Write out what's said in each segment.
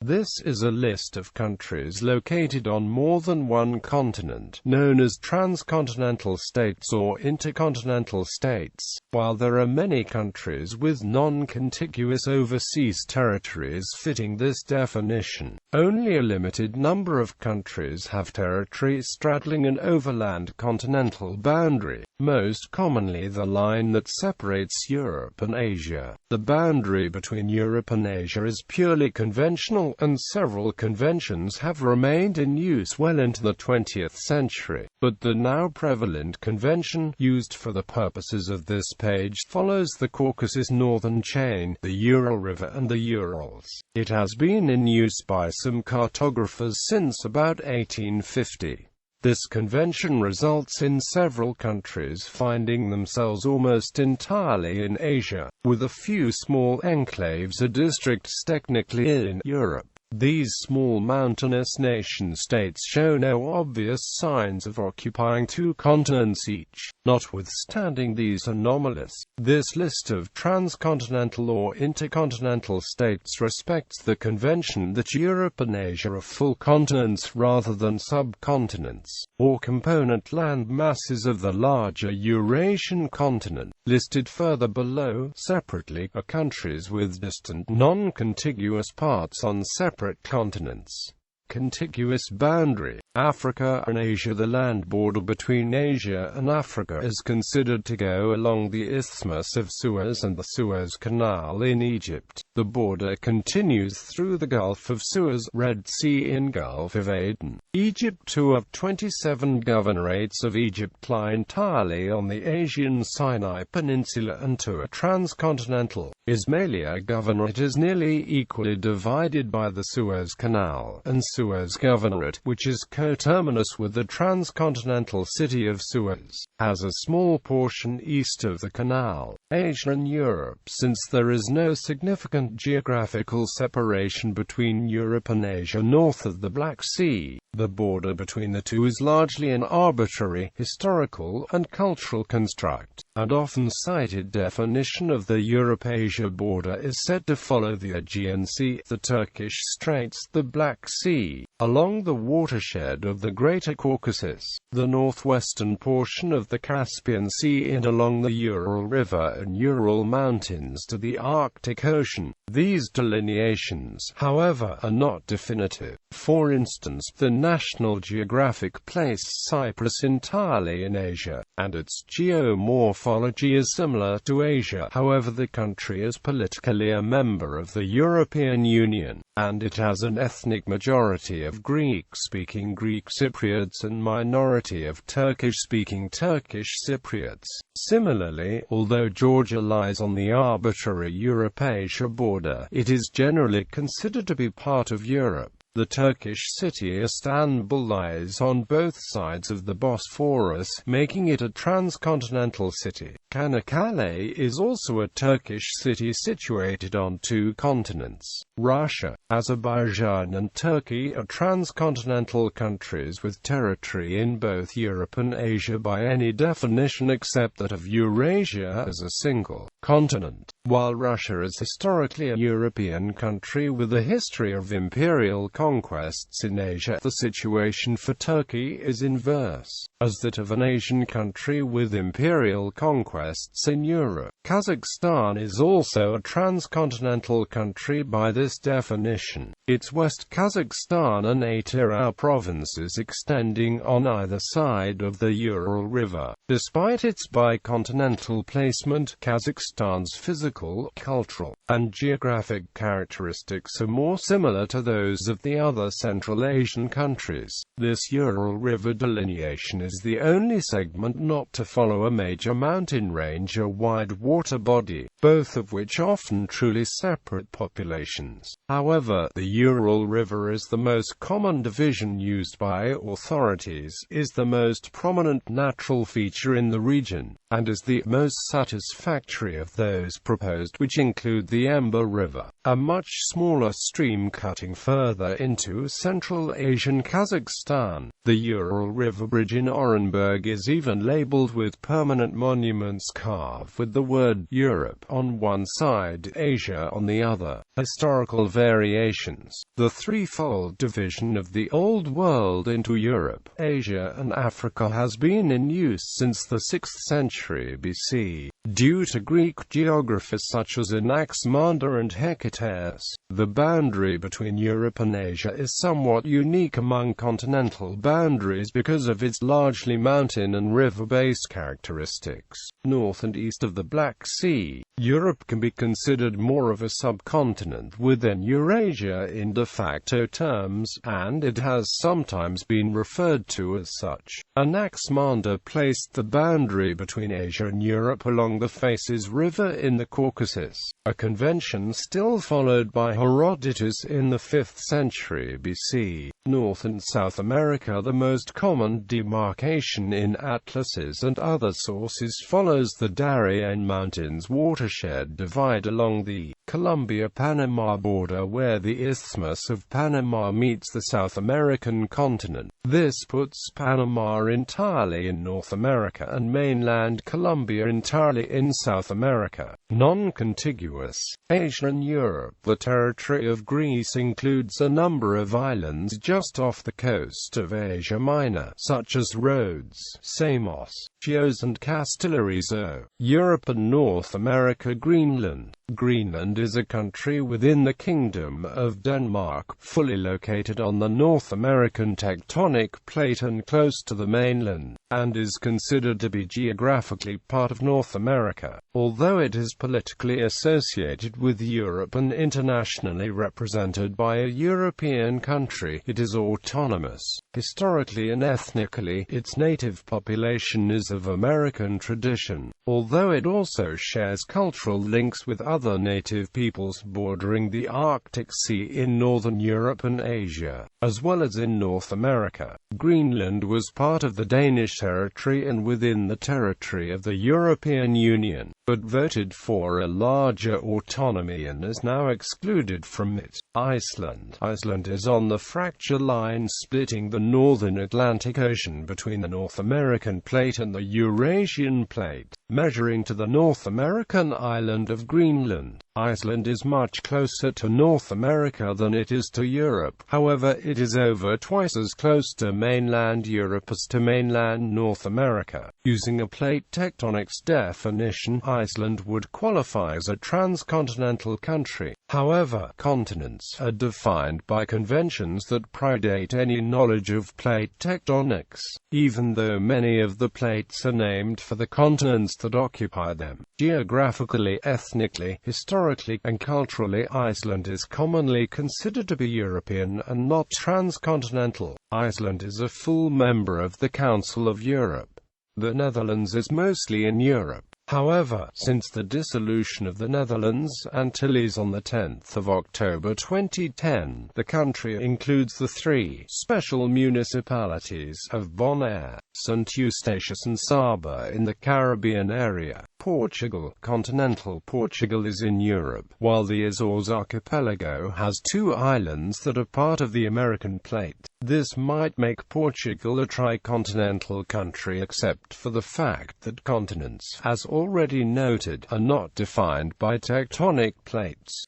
This is a list of countries located on more than one continent, known as transcontinental states or intercontinental states. While there are many countries with non-contiguous overseas territories fitting this definition, only a limited number of countries have territory straddling an overland continental boundary, most commonly the line that separates Europe and Asia. The boundary between Europe and Asia is purely conventional, and several conventions have remained in use well into the 20th century. But the now prevalent convention, used for the purposes of this page, follows the Caucasus northern chain, the Ural River and the Urals. It has been in use by some cartographers since about 1850. This convention results in several countries finding themselves almost entirely in Asia, with a few small enclaves or districts technically in Europe. These small mountainous nation-states show no obvious signs of occupying two continents each. Notwithstanding these anomalies, this list of transcontinental or intercontinental states respects the convention that Europe and Asia are full continents rather than subcontinents, or component land masses of the larger Eurasian continent. Listed further below, separately, are countries with distant, non-contiguous parts on separate continents. Contiguous boundary. Africa and Asia. The land border between Asia and Africa is considered to go along the Isthmus of Suez and the Suez Canal in Egypt. The border continues through the Gulf of Suez, Red Sea and Gulf of Aden. Egypt. Two of 27 governorates of Egypt lie entirely on the Asian Sinai Peninsula, and two are transcontinental. Ismailia Governorate is nearly equally divided by the Suez Canal, and Suez Governorate, which is coterminous with the transcontinental city of Suez, has a small portion east of the canal. Asia and Europe. Since there is no significant geographical separation between Europe and Asia north of the Black Sea, the border between the two is largely an arbitrary, historical, and cultural construct. And often cited definition of the Europe-Asia border is said to follow the Aegean Sea, the Turkish Straits, the Black Sea, along the watershed of the Greater Caucasus, the northwestern portion of the Caspian Sea, and along the Ural River and Ural Mountains to the Arctic Ocean. These delineations, however, are not definitive. For instance, the National Geographic placed Cyprus entirely in Asia, and its geomorphology is similar to Asia. However, the country is politically a member of the European Union, and it has an ethnic majority of Greek-speaking Greek Cypriots and minority of Turkish-speaking Turkish Cypriots. Similarly, although Georgia lies on the arbitrary Europe-Asia border, it is generally considered to be part of Europe. The Turkish city Istanbul lies on both sides of the Bosphorus, making it a transcontinental city. Çanakkale is also a Turkish city situated on two continents. Russia, Azerbaijan and Turkey are transcontinental countries with territory in both Europe and Asia by any definition except that of Eurasia as a single continent. While Russia is historically a European country with a history of imperial conquests in Asia, the situation for Turkey is inverse, as that of an Asian country with imperial conquests in Europe. Kazakhstan is also a transcontinental country by this definition, its West Kazakhstan and 8 Ural provinces extending on either side of the Ural River. Despite its bicontinental placement, Kazakhstan's physical, cultural, and geographic characteristics are more similar to those of the other Central Asian countries. This Ural River delineation is the only segment not to follow a major mountain range or wide water body, both of which often truly separate populations. However, the Ural River is the most common division used by authorities, is the most prominent natural feature in the region, and is the most satisfactory of those proposed, which include the Emba River, a much smaller stream cutting further into Central Asian Kazakhstan. The Ural River Bridge in Orenburg is even labeled with permanent monuments carved with the word Europe on one side, Asia on the other. Historical variations. The threefold division of the Old World into Europe, Asia and Africa has been in use since the 6th century BC. Due to Greek geographers such as Anaximander and Hecataeus, the boundary between Europe and Asia is somewhat unique among continental boundaries because of its largely mountain and river-based characteristics. North and east of the Black Sea, Europe can be considered more of a subcontinent within Eurasia in de facto terms, and it has sometimes been referred to as such. Anaximander placed the boundary between Asia and Europe along the Phasis River in the Caucasus, a convention still followed by Herodotus in the 5th century BC. North and South America. The most common demarcation in atlases and other sources follows the Darien Mountains watershed divide along the Colombia-Panama border where the Isthmus of Panama meets the South American continent. This puts Panama entirely in North America and mainland Colombia entirely in South America. Non-contiguous. Asia and Europe. The territory of Greece includes a number of islands just off the coast of Asia Minor, such as Rhodes, Samos, Chios and Castellarizo. Europe and North America. Greenland. Greenland is a country within the Kingdom of Denmark, fully located on the North American tectonic plate and close to the mainland, and is considered to be geographically part of North America. Although it is politically associated with Europe and internationally represented by a European country, it is autonomous. Historically and ethnically, its native population is of American tradition, although it also shares cultural links with other native peoples bordering the Arctic Sea in northern Europe and Asia, as well as in North America. Greenland was part of the Danish territory and within the territory of the European Union, but voted for a larger autonomy and is now excluded from it. Iceland. Iceland is on the fracture line splitting the northern Atlantic Ocean between the North American plate and the Eurasian plate, measuring to the North American island of Greenland. Iceland is much closer to North America than it is to Europe. However, it is over twice as close to mainland Europe as to mainland North America. Using a plate tectonics definition, Iceland would qualify as a transcontinental country. However, continents are defined by conventions that predate any knowledge of plate tectonics, even though many of the plates are named for the continents that occupy them. Geographically, ethnically, historically, and culturally, Iceland is commonly considered to be European and not transcontinental. Iceland is a full member of the Council of Europe. The Netherlands is mostly in Europe. However, since the dissolution of the Netherlands Antilles on 10 October 2010, the country includes the three special municipalities of Bonaire, St. Eustatius and Saba in the Caribbean area. Portugal. Continental Portugal is in Europe, while the Azores archipelago has two islands that are part of the American plate. This might make Portugal a tricontinental country except for the fact that continents, as already noted, are not defined by tectonic plates.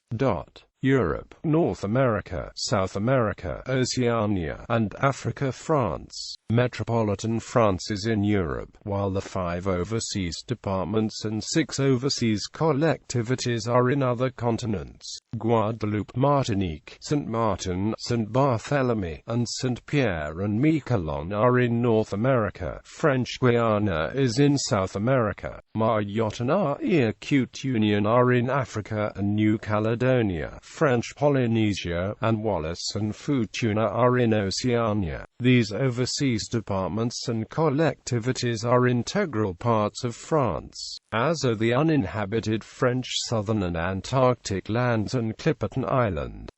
Europe, North America, South America, Oceania, and Africa. France. Metropolitan France is in Europe, while the 5 overseas departments and 6 overseas collectivities are in other continents. Guadeloupe, Martinique, Saint Martin, Saint Barthélemy, and Saint Pierre and Miquelon are in North America. French Guiana is in South America. Mayotte and Iroquois Union are in Africa and New Caledonia. French Polynesia, and Wallis and Futuna are in Oceania. These overseas departments and collectivities are integral parts of France, as are the uninhabited French southern and Antarctic lands and Clipperton Island.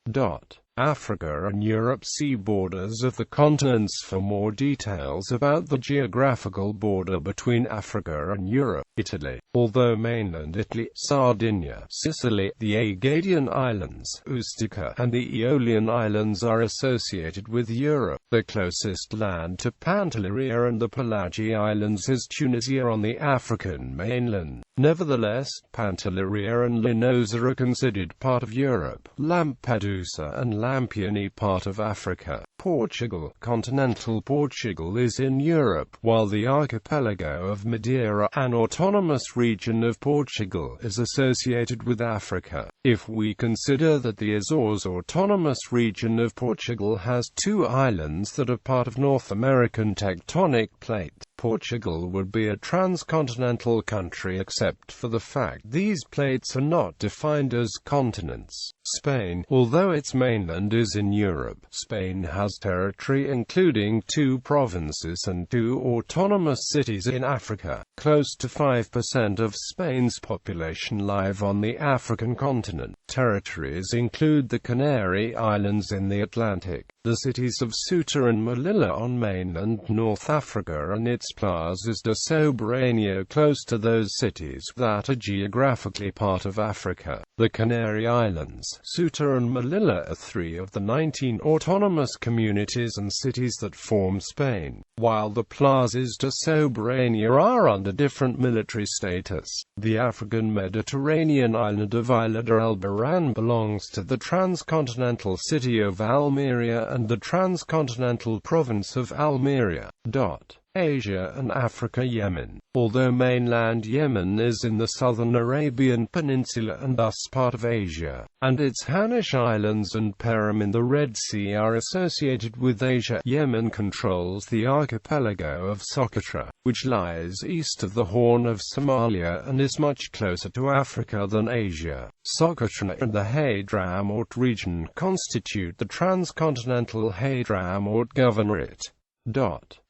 Africa and Europe. See borders of the continents for more details about the geographical border between Africa and Europe. Italy. Although mainland Italy, Sardinia, Sicily, the Aegean Islands, Ustica, and the Aeolian Islands are associated with Europe, the closest land to Pantelleria and the Pelagic Islands is Tunisia on the African mainland. Nevertheless, Pantelleria and Linosa are considered part of Europe, Lampedusa and Lampione part of Africa. Portugal. Continental Portugal is in Europe, while the archipelago of Madeira, an autonomous region of Portugal, is associated with Africa. If we consider that the Azores autonomous region of Portugal has two islands that are part of North American tectonic plate, Portugal would be a transcontinental country except for the fact these plates are not defined as continents. Spain. Although its mainland is in Europe, Spain has territory including 2 provinces and 2 autonomous cities in Africa. Close to 5% of Spain's population live on the African continent. Territories include the Canary Islands in the Atlantic, the cities of Ceuta and Melilla on mainland North Africa, and its plazas de soberanía close to those cities that are geographically part of Africa. The Canary Islands, Ceuta and Melilla are 3 of the 19 autonomous communities and cities that form Spain, while the plazas de soberanía are under different military status. The African Mediterranean island of Ilha de Albarán belongs to the transcontinental city of Almeria and the transcontinental province of Almeria. Asia and Africa. Yemen. Although mainland Yemen is in the southern Arabian Peninsula and thus part of Asia, and its Hanish Islands and Perim in the Red Sea are associated with Asia, Yemen controls the archipelago of Socotra, which lies east of the Horn of Somalia and is much closer to Africa than Asia. Socotra and the Hadramaut region constitute the transcontinental Hadramaut Governorate.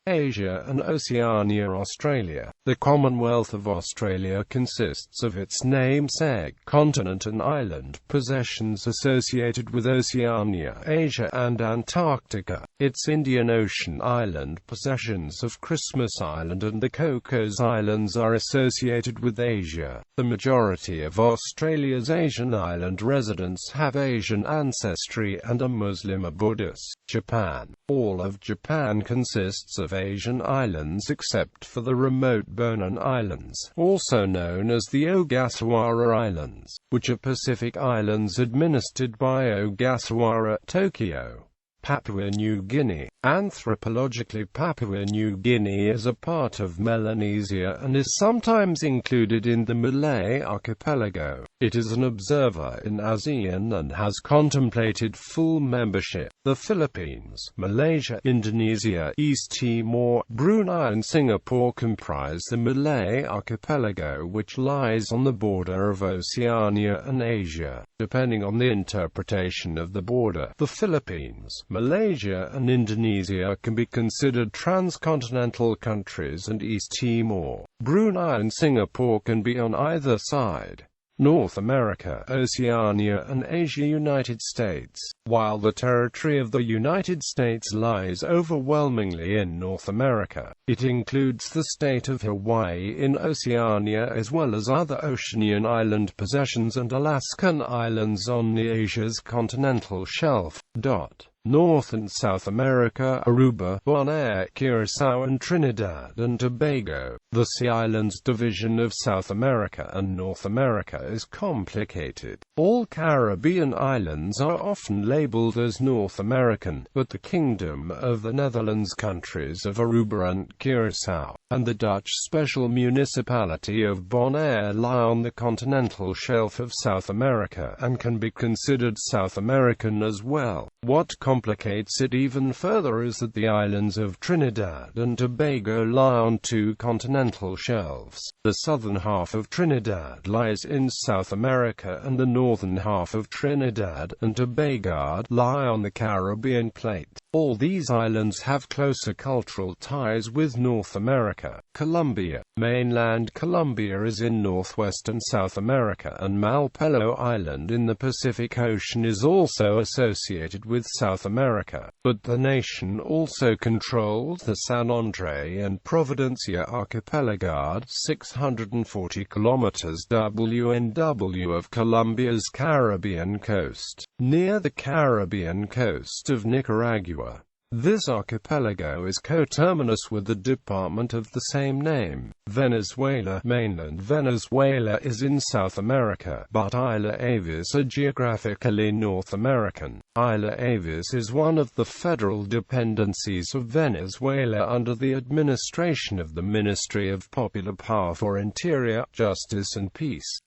Asia and Oceania. Australia. The Commonwealth of Australia consists of its namesake continent and island possessions associated with Oceania, Asia and Antarctica, its Indian Ocean island possessions of Christmas Island and the Caucasus Islands are associated with Asia. The majority of Australia's Asian island residents have Asian ancestry and are Muslim or Buddhist. Japan. All of Japan consists of Asian islands except for the remote Bonan Islands, also known as the Ogasawara Islands, which are Pacific islands administered by Ogasawara, Tokyo. Papua New Guinea. Anthropologically, Papua New Guinea is a part of Melanesia and is sometimes included in the Malay archipelago. It is an observer in ASEAN and has contemplated full membership. The Philippines, Malaysia, Indonesia, East Timor, Brunei and Singapore comprise the Malay archipelago, which lies on the border of Oceania and Asia. Depending on the interpretation of the border, the Philippines, Malaysia and Indonesia can be considered transcontinental countries and East Timor, Brunei and Singapore can be on either side. North America, Oceania and Asia. United States. While the territory of the United States lies overwhelmingly in North America, it includes the state of Hawaii in Oceania as well as other Oceanian island possessions and Alaskan islands on Asia's continental shelf. North and South America, Aruba, Bonaire, Curacao and Trinidad and Tobago. The Sea Islands division of South America and North America is complicated. All Caribbean islands are often labeled as North American, but the Kingdom of the Netherlands countries of Aruba and Curacao, and the Dutch special municipality of Bonaire lie on the continental shelf of South America and can be considered South American as well. What complicates it even further is that the islands of Trinidad and Tobago lie on 2 continental shelves. The southern half of Trinidad lies in South America and the northern half of Trinidad and Tobago lie on the Caribbean plate. All these islands have closer cultural ties with North America. Colombia. Mainland Colombia is in northwest and South America, and Malpelo Island in the Pacific Ocean is also associated with with South America, but the nation also controlled the San André and Providencia archipelago, 640 kilometers WNW of Colombia's Caribbean coast, near the Caribbean coast of Nicaragua. This archipelago is coterminous with the department of the same name. Venezuela. Mainland Venezuela is in South America, but Isla Avis are geographically North American. Isla Avis is one of the federal dependencies of Venezuela under the administration of the Ministry of Popular Power for Interior, Justice and Peace.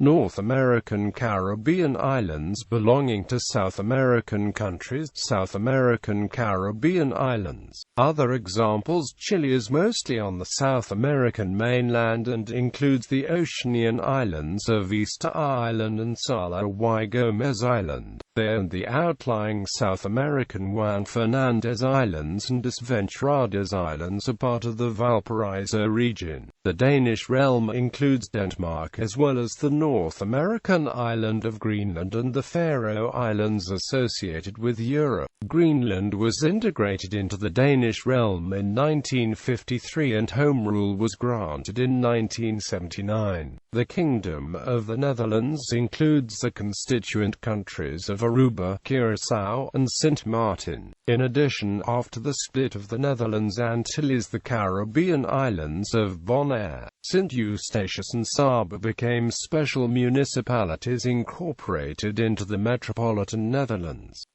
North American Caribbean islands belonging to South American countries. South American Caribbean islands. Other examples: Chile is mostly on the South American mainland and includes the Oceanian islands of Easter Island and Sala y Gomez Island. And the outlying South American Juan Fernandez Islands and Desventuradas Islands are part of the Valparaiso region. The Danish realm includes Denmark as well as the North American island of Greenland and the Faroe Islands associated with Europe. Greenland was integrated into the Danish realm in 1953 and Home Rule was granted in 1979. The Kingdom of the Netherlands includes the constituent countries of Aruba, Curaçao, and Sint Maarten. In addition, after the split of the Netherlands Antilles, the Caribbean islands of Bonaire, St. Eustatius and Saba became special municipalities incorporated into the metropolitan Netherlands.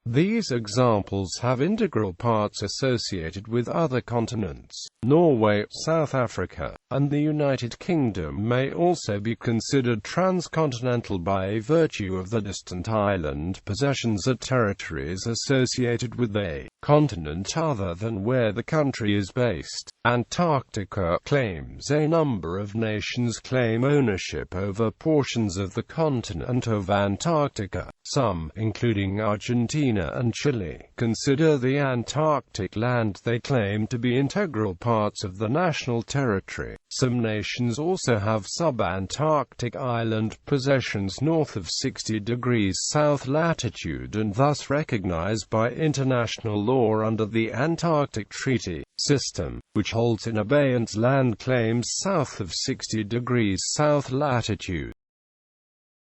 These examples have integral parts associated with other continents. Norway, South Africa, and the United Kingdom may also be considered transcontinental by virtue of the distant island possessions or territories associated with a continent other than where the country is based. Antarctica claims. A number of nations claim ownership over portions of the continent of Antarctica. Some, including Argentina and Chile, consider the Antarctic land they claim to be integral parts of the national territory. Some nations also have sub-Antarctic island possessions north of 60 degrees south latitude and thus recognized by international law under the Antarctic Treaty System, which holds in abeyance land claims south of 60 degrees south latitude.